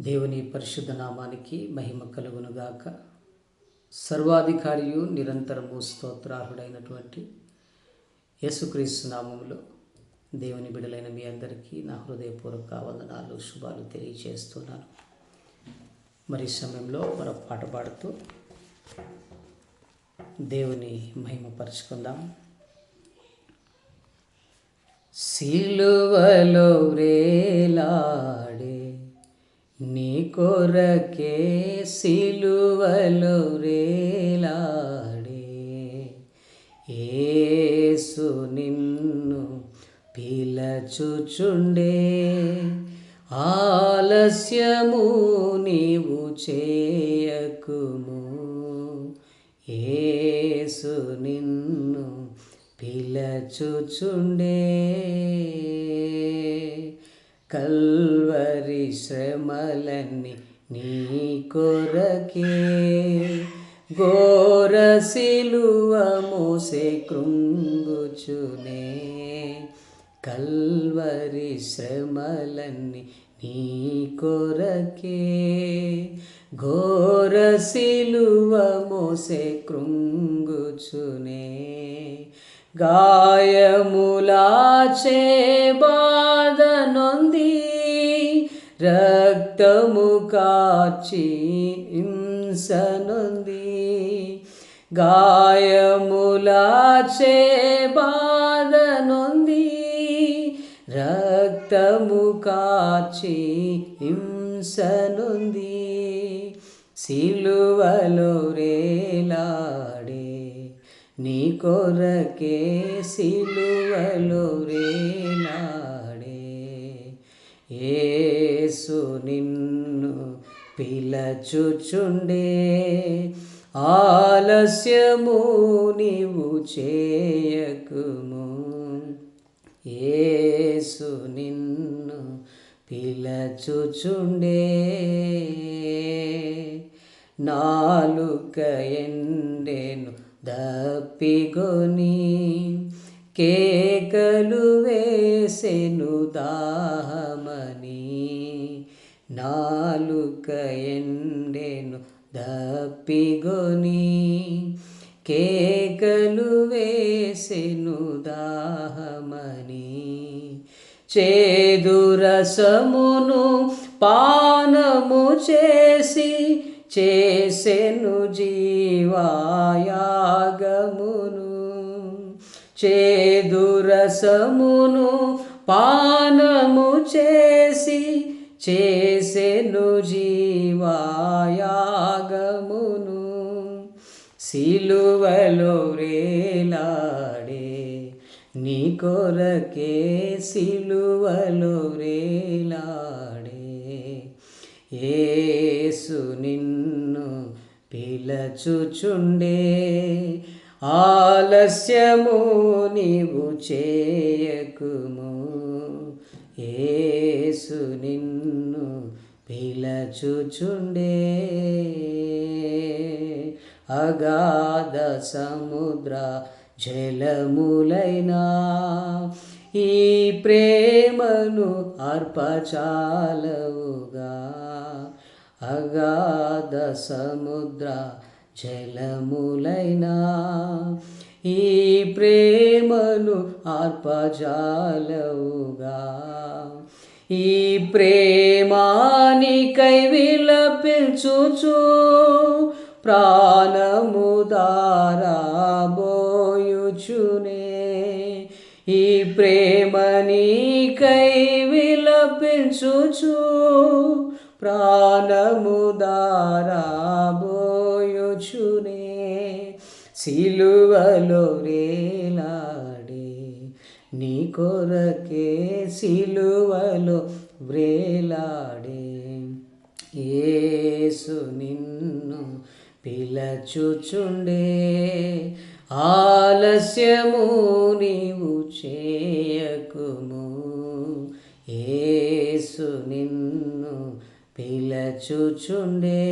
దేవుని పరిశుద్ధ నామానికి మహిమ కలుగునుగాక. సర్వాధికారియు నిరంతరము స్తోత్రార్హుడైనటువంటి యేసుక్రీస్తు నామములో దేవుని బిడలైన మీ అందరికీ నా హృదయపూర్వక వందనాలు, శుభాలు తెలియజేస్తున్నాను. మరి సమయంలో మరొక పాట పాడుతూ దేవుని మహిమపరుచుకుందాం. సిలువలో వ్రేలాడే నీ కొరకే, సిలువలో వ్రేలాడే యేసు నిన్ను పిలచుచుండే, ఆలస్యము నీవు చేయకుము, యేసు నిన్ను పిలచుచుండే. కల్వరి శ్రమలన్నీ నీ కొరకే, ఘోర సిలువ మోసే కృంగుచునే. కల్వరి శ్రమలన్నీ నీ కొరకే, ఘోర సిలువ మోసే కృంగుచునే. గాయములాచే బాధ నొంది, రక్తము కార్చి హింస నొంది. గాయములాచే బాధ నొంది, రక్తము కార్చి హింస నొంది. సిలువలో వ్రేలాడే నీ కొరకే, సిలువలో వ్రేలాడే యేసు నిన్ను పిలచుచుండే, ఆలస్యము నీవు చేయకుము, యేసు నిన్ను పిలచుచుండే. నాలుక ఎండెను దప్పిగొని, కేకలు వేసెను దాహమని. నాలుక ఎండెను దప్పిగొని, కేకలు వేసెను దాహమని. చేదు రసమును పానము చేసి, చేసెను జీవాయాగమును. చేదు రసమును పానము చేసి, చేసెను జీవాయాగమును. సిలువలో వ్రేలాడే నీ కొరకే, సిలువలో వ్రేలాడే యేసు నిన్ను పిలచుచుండే, ఆలస్యము నీవు చేయకుము, యేసు నిన్ను పిలచుచుండే. అగాధ సముద్ర జలములైనా ఈ ప్రేమను అర్పచాలవుగా. అగాధ సముద్ర జలములైనా ఈ ప్రేమను అర్పజాలవుగా. ఈ ప్రేమానికై విలపించుచు, ప్రాణము దారబోయుచునే. ఈ ప్రేమనికై విలపించుచు, ప్రాణము దారబోయుచునే. సిలువలో వ్రేలాడే నీ కొరకే, సిలువలో వ్రేలాడే యేసు నిన్ను పిలచుచుండే, ఆలస్యము నీవు చేయకుము, యేసు నిన్ను పిలచుచుండే.